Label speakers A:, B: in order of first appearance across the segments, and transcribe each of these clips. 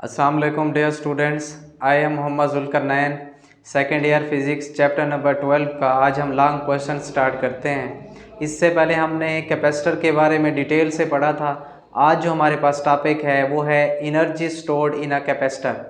A: अस्सलाम वालेकुम dear students, I am Mohammad Zulqarnain, second year physics chapter number 12 का आज हम लॉन्ग क्वेश्चन स्टार्ट करते हैं। इससे पहले हमने कैपेसिटर के बारे में डिटेल से पढ़ा था। आज जो हमारे पास टॉपिक है वो है energy stored in a capacitor.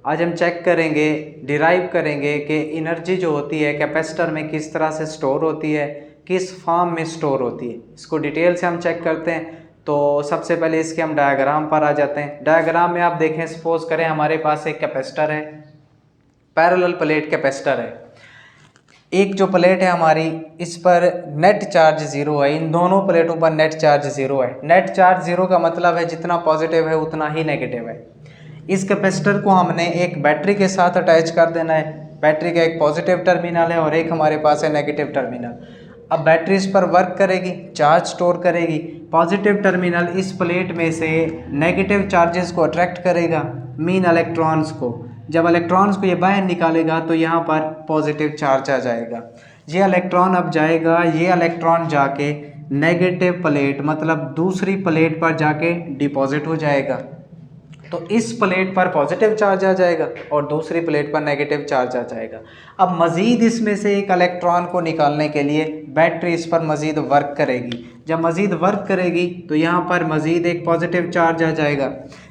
A: आज हम चेक करेंगे, डिराइव करेंगे कि एनर्जी जो होती है कैपेसिटर में किस तरह से स्टोर होती है, किस फॉर्म में स्टोर होती है। इसको डिटेल से हम चेक करते हैं। तो सबसे पहले इसके हम डायग्राम पर आ जाते हैं। डायग्राम में आप देखें, सपोज करें हमारे पास एक कैपेसिटर है, पैरेलल प्लेट कैपेसिटर है। एक जो प्लेट है हमारी, इस पर नेट चार्ज ज़ीरो है, इन दोनों प्लेटों पर नेट चार्ज ज़ीरो है। नेट चार्ज ज़ीरो का मतलब है जितना पॉजिटिव है उतना ही नेगेटिव है। इस कैपेसिटर को हमने एक बैटरी के साथ अटैच कर देना है। बैटरी का एक पॉजिटिव टर्मिनल है और एक हमारे पास है नेगेटिव टर्मिनल। अब बैटरी इस पर वर्क करेगी, चार्ज स्टोर करेगी। पॉजिटिव टर्मिनल इस प्लेट में से नेगेटिव चार्जेस को अट्रैक्ट करेगा, मीन इलेक्ट्रॉन्स को। जब इलेक्ट्रॉन्स को ये बाहर निकालेगा तो यहाँ पर पॉजिटिव चार्ज आ जाएगा। ये इलेक्ट्रॉन अब जाएगा, ये इलेक्ट्रॉन जाके नेगेटिव प्लेट मतलब दूसरी प्लेट पर जाके डिपॉजिट हो जाएगा। तो इस प्लेट पर पॉजिटिव चार्ज आ जाएगा और दूसरी प्लेट पर नेगेटिव चार्ज आ जाएगा। अब मज़ीद इसमें से एक इलेक्ट्रॉन को निकालने के लिए बैटरी इस पर मज़ीद वर्क करेगी। जब मज़ीद वर्क करेगी तो यहाँ पर मज़ीद एक पॉजिटिव चार्ज आ जाएगा।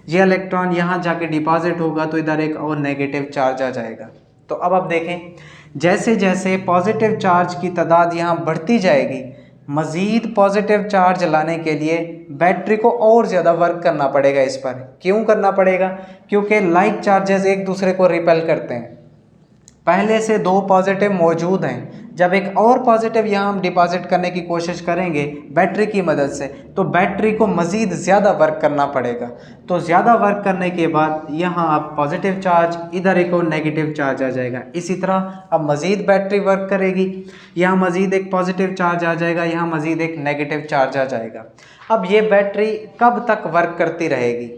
A: ये इलेक्ट्रॉन यहाँ जाके डिपॉजिट होगा तो इधर एक और नेगेटिव चार्ज आ जाएगा। तो अब आप देखें, जैसे जैसे पॉजिटिव चार्ज की तादाद यहाँ बढ़ती जाएगी, मज़ीद पॉजिटिव चार्ज लाने के लिए बैटरी को और ज़्यादा वर्क करना पड़ेगा इस पर। क्यों करना पड़ेगा? क्योंकि लाइक चार्जेस एक दूसरे को रिपेल करते हैं। पहले से दो पॉजिटिव मौजूद हैं, जब एक और पॉजिटिव यहाँ हम डिपॉजिट करने की कोशिश करेंगे बैटरी की मदद से, तो बैटरी को मज़ीद ज़्यादा वर्क करना पड़ेगा। तो ज़्यादा वर्क करने के बाद यहाँ अब पॉजिटिव चार्ज, इधर एक और नेगेटिव चार्ज आ जाएगा। इसी तरह अब मज़ीद बैटरी वर्क करेगी, यहाँ मज़ीद एक पॉजिटिव चार्ज आ जाएगा, यहाँ मज़ीद एक नेगेटिव चार्ज आ जाएगा। अब ये बैटरी कब तक वर्क करती रहेगी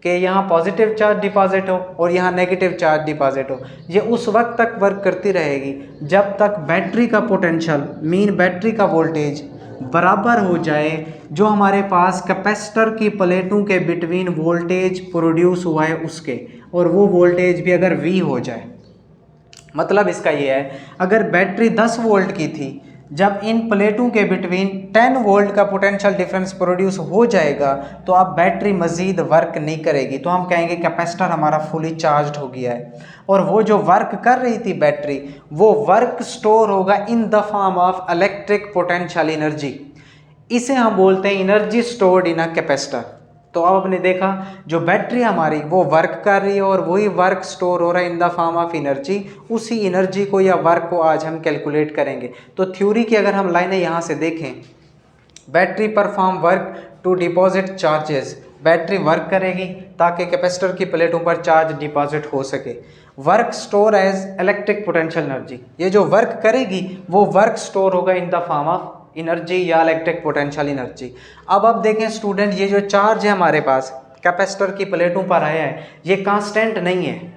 A: कि यहाँ पॉजिटिव चार्ज डिपॉजिट हो और यहाँ नेगेटिव चार्ज डिपॉजिट हो? ये उस वक्त तक वर्क करती रहेगी जब तक बैटरी का पोटेंशियल, मीन बैटरी का वोल्टेज बराबर हो जाए जो हमारे पास कैपेसिटर की प्लेटों के बिटवीन वोल्टेज प्रोड्यूस हुआ है उसके, और वो वोल्टेज भी अगर V हो जाए। मतलब इसका ये है, अगर बैटरी 10 वोल्ट की थी, जब इन प्लेटों के बिटवीन 10 वोल्ट का पोटेंशियल डिफरेंस प्रोड्यूस हो जाएगा तो अब बैटरी मज़ीद वर्क नहीं करेगी। तो हम कहेंगे कैपेसिटर हमारा फुली चार्ज हो गया है। और वो जो वर्क कर रही थी बैटरी, वो वर्क स्टोर होगा in the form of electric potential energy. इसे हम बोलते हैं energy stored in a capacitor. तो अब आपने देखा, जो बैटरी हमारी वो वर्क कर रही है और वही वर्क स्टोर हो रहा है in the form of energy. उसी एनर्जी को या वर्क को आज हम कैलकुलेट करेंगे। तो थ्योरी की अगर हम लाइनें यहाँ से देखें, battery perform work to deposit charges. Battery work करेगी ताकि कैपेसिटर की प्लेटों पर चार्ज डिपॉजिट हो सके। Work store as electric potential energy. ये जो वर्क करेगी वो वर्क स्टोर होगा in the form of energy या इलेक्ट्रिक पोटेंशियल एनर्जी। अब आप देखें स्टूडेंट, ये जो चार्ज है हमारे पास कैपेसिटर की प्लेटों पर आया है, ये कांस्टेंट नहीं है।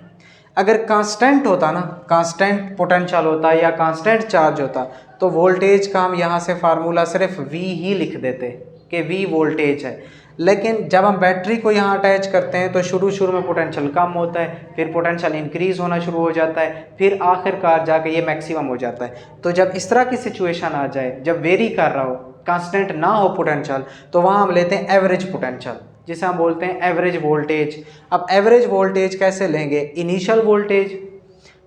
A: अगर कांस्टेंट होता ना, कांस्टेंट पोटेंशियल होता या कांस्टेंट चार्ज होता, तो वोल्टेज का हम यहाँ से फार्मूला सिर्फ V ही लिख देते कि V वोल्टेज है। लेकिन जब हम बैटरी को यहाँ अटैच करते हैं तो शुरू में पोटेंशियल कम होता है, फिर पोटेंशियल इंक्रीज़ होना शुरू हो जाता है, फिर आखिरकार जाके ये मैक्सिमम हो जाता है। तो जब इस तरह की सिचुएशन आ जाए, जब वेरी कर रहा हो, कांस्टेंट ना हो पोटेंशियल, तो वहाँ हम लेते हैं एवरेज पोटेंशियल, जिसे हम बोलते हैं एवरेज वोल्टेज। अब एवरेज वोल्टेज कैसे लेंगे? Initial voltage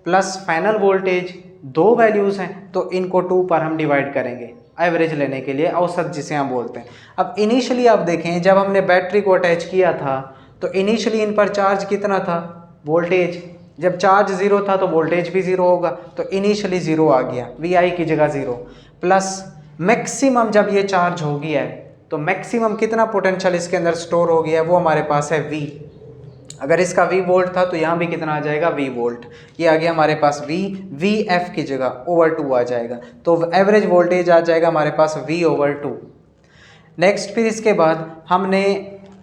A: plus final voltage, दो वैल्यूज़ हैं तो इनको 2 पर हम डिवाइड करेंगे एवरेज लेने के लिए, औसत जिसे हम बोलते हैं। अब इनिशियली आप देखें, जब हमने बैटरी को अटैच किया था तो इनिशियली इन पर चार्ज कितना था? वोल्टेज। जब चार्ज 0 था तो वोल्टेज भी 0 होगा, तो इनिशियली 0 आ गया, VI की जगह 0। प्लस मैक्सिमम जब ये चार्ज हो गया है तो मैक्सिमम कितना पोटेंशियल इसके अंदर स्टोर हो गया है, वो हमारे पास है V। अगर इसका V वोल्ट था तो यहाँ भी कितना आ जाएगा? V volt. ये आ गया हमारे पास VF की जगह ओवर 2 आ जाएगा, तो एवरेज वोल्टेज आ जाएगा हमारे पास V/2। नेक्स्ट, फिर इसके बाद हमने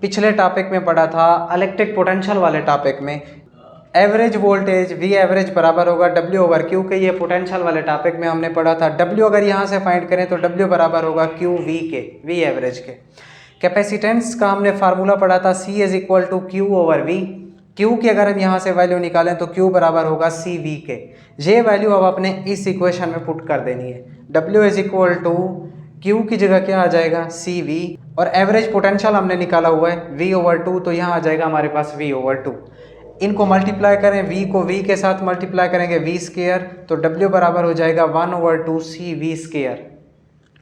A: पिछले टॉपिक में पढ़ा था, इलेक्ट्रिक पोटेंशियल वाले टॉपिक में, एवरेज वोल्टेज V एवरेज बराबर होगा W/Q के। ये पोटेंशियल वाले टॉपिक में हमने पढ़ा था। W अगर यहाँ से फाइंड करें तो W बराबर होगा QV के, V एवरेज के। कैपेसिटेंस का हमने फार्मूला पढ़ा था, C = Q/V। Q की अगर हम यहाँ से वैल्यू निकालें तो Q बराबर होगा CV के। ये वैल्यू अब अपने इस इक्वेशन में पुट कर देनी है। W is equal to Q की जगह क्या आ जाएगा CV, और एवरेज पोटेंशियल हमने निकाला हुआ है V/2, तो यहाँ आ जाएगा हमारे पास V/2। इनको मल्टीप्लाई करें, V को V के साथ मल्टीप्लाई करेंगे V स्क्वायर, तो W बराबर हो जाएगा 1/2 CV स्क्वायर।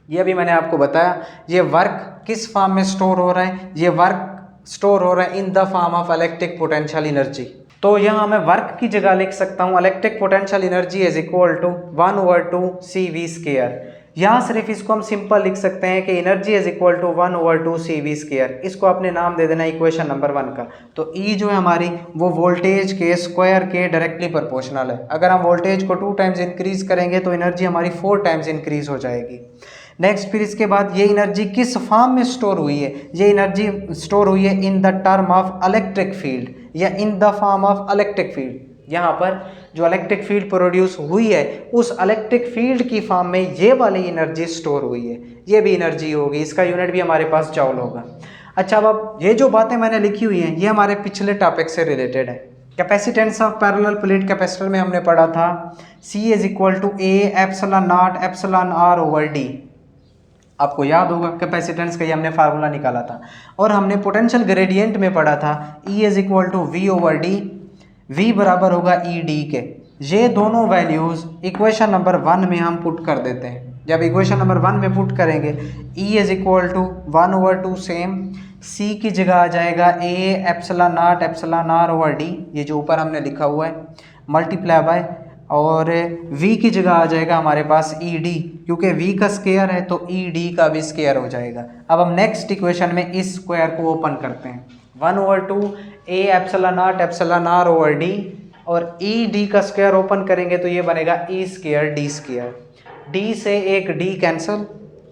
A: ये भी मैंने आपको बताया, ये वर्क किस फॉर्म में स्टोर हो रहा है, ये वर्क स्टोर हो रहा है in the form of electric potential energy. तो यहाँ मैं वर्क की जगह लिख सकता हूँ electric potential energy is equal to 1/2 CV square. यहाँ सिर्फ इसको हम सिंपल लिख सकते हैं कि energy is equal to 1/2 CV square. इसको आपने नाम दे देना इक्वेशन नंबर 1 का। तो E जो है हमारी वो वोल्टेज के स्क्वायर के डायरेक्टली प्रोपोर्शनल है। अगर हम वोल्टेज को 2 टाइम्स इंक्रीज करेंगे तो एनर्जी हमारी 4 टाइम्स इंक्रीज हो जाएगी। नेक्स्ट फिर इसके बाद ये एनर्जी किस फॉर्म में स्टोर हुई है, ये एनर्जी स्टोर हुई है in the term of electric field या in the form of electric field. यहाँ पर जो इलेक्ट्रिक फील्ड प्रोड्यूस हुई है उस इलेक्ट्रिक फील्ड की फॉर्म में ये वाली एनर्जी स्टोर हुई है, ये भी एनर्जी होगी। इसका यूनिट भी हमारे पास जॉल होगा। अच्छा, अब ये जो बातें मैंने लिखी हुई हैं ये हमारे पिछले टॉपिक से रिलेटेड है। Capacitance of parallel plate capacitor में हमने पढ़ा था C is equal to A epsilon naught epsilon R over D। आपको याद होगा कैपेसिटेंस का ये हमने फार्मूला निकाला था। और हमने पोटेंशियल ग्रेडियंट में पढ़ा था E is equal to V/D, V बराबर होगा ED के। ये दोनों वैल्यूज़ इक्वेशन नंबर 1 में हम पुट कर देते हैं। जब इक्वेशन नंबर 1 में पुट करेंगे E is equal to 1/2 same, C की जगह आ जाएगा A epsilon naught epsilon R over D, ये जो ऊपर हमने लिखा हुआ है, मल्टीप्लाई बाय, और V की जगह आ जाएगा हमारे पास ED, क्योंकि V का स्क्वायर है तो ED का भी स्क्वायर हो जाएगा। अब हम नेक्स्ट इक्वेशन में इस स्क्वायर को ओपन करते हैं। 1/2 A epsilon naught epsilon R over D, और ED का स्क्वायर ओपन करेंगे तो ये बनेगा E square D square. D से एक D कैंसिल,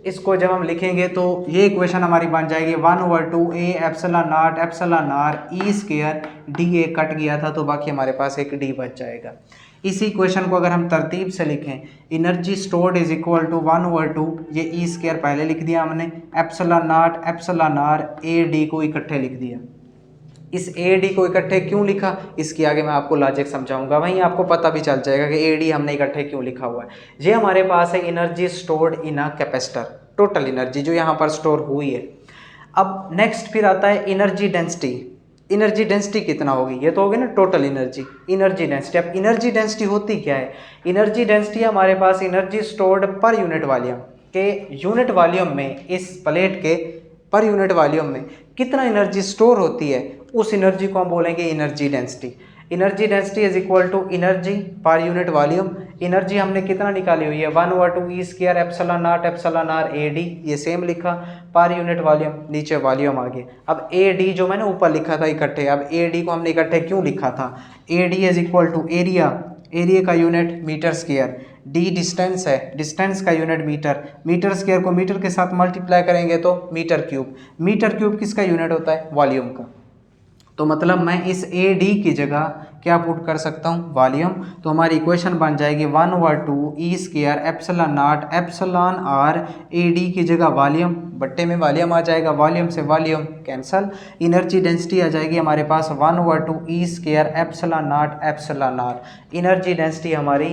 A: इसको जब हम लिखेंगे तो ये इक्वेशन हमारी बन जाएगी 1/2 A epsilon naught epsilon R E square, D A cut गया था तो बाकी हमारे पास एक D बच जाएगा। इसी इक्वेशन को अगर हम तरतीब से लिखें, energy stored is equal to 1/2, ये E स्क्वायर पहले लिख दिया हमने, epsilon naught epsilon R A D को इकट्ठे लिख दिया। इस AD को इकट्ठे क्यों लिखा इसकी आगे मैं आपको लॉजिक समझाऊंगा, वहीं आपको पता भी चल जाएगा कि AD हमने इकट्ठे क्यों लिखा हुआ है। ये हमारे पास है energy stored in a capacitor, total energy जो यहाँ पर स्टोर हुई है। अब नेक्स्ट फिर आता है एनर्जी डेंसिटी। एनर्जी डेंसिटी कितना होगी, ये तो होगी ना टोटल एनर्जी, एनर्जी डेंसिटी। अब एनर्जी डेंसिटी होती क्या है, एनर्जी डेंसिटी हमारे पास energy stored per unit volume के, यूनिट वॉल्यूम में इस प्लेट के पर यूनिट वॉल्यूम में कितना एनर्जी स्टोर होती है, उस एनर्जी को हम बोलेंगे energy density. Energy density is equal to energy per unit volume. Energy हमने कितना निकाली हुई है 1/2 E square epsilon naught epsilon R AD, ये सेम लिखा, पर यूनिट वॉल्यूम, नीचे वॉल्यूम आ गया। अब AD जो मैंने ऊपर लिखा था इकट्ठे, अब AD को हमने इकट्ठे क्यों लिखा था, AD is equal to area, area का unit meter square, D distance है, डिस्टेंस का यूनिट मीटर, मीटर स्क्वायर को मीटर के साथ मल्टीप्लाई करेंगे तो मीटर क्यूब, मीटर क्यूब किसका यूनिट होता है, वॉल्यूम का। तो मतलब मैं इस AD की जगह क्या पुट कर सकता हूँ, वॉल्यूम। तो हमारी इक्वेशन बन जाएगी 1/2 E square epsilon naught epsilon R AD की जगह वॉल्यूम, बट्टे में वॉल्यूम आ जाएगा, वॉल्यूम से वॉल्यूम कैंसल, एनर्जी डेंसिटी आ जाएगी हमारे पास 1/2 E square epsilon naught epsilon R। Energy density हमारी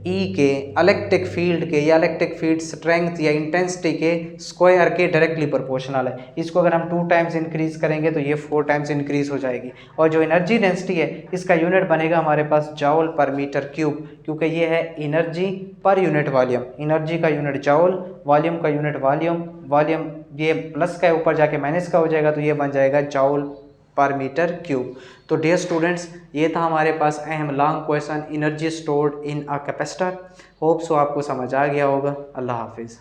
A: E के इलेक्ट्रिक फील्ड के या इलेक्ट्रिक फील्ड स्ट्रेंथ या इंटेंसिटी के स्क्वायर के डायरेक्टली प्रोपोर्शनल है। इसको अगर हम 2 टाइम्स इंक्रीज करेंगे तो ये 4 टाइम्स इंक्रीज हो जाएगी। और जो एनर्जी डेंसिटी है इसका यूनिट बनेगा हमारे पास जॉल पर मीटर क्यूब, क्योंकि ये है energy per unit volume, energy का यूनिट जॉल, वॉल्यूम का यूनिट वॉल्यूम, वॉल्यूम ये प्लस का है ऊपर जाके माइनस का हो जाएगा तो ये बन जाएगा जॉल पर मीटर क्यूब। तो डियर स्टूडेंट्स, ये था हमारे पास अहम long question energy stored in a capacitor. Hope so आपको समझ आ गया होगा। अल्लाह हाफिज़।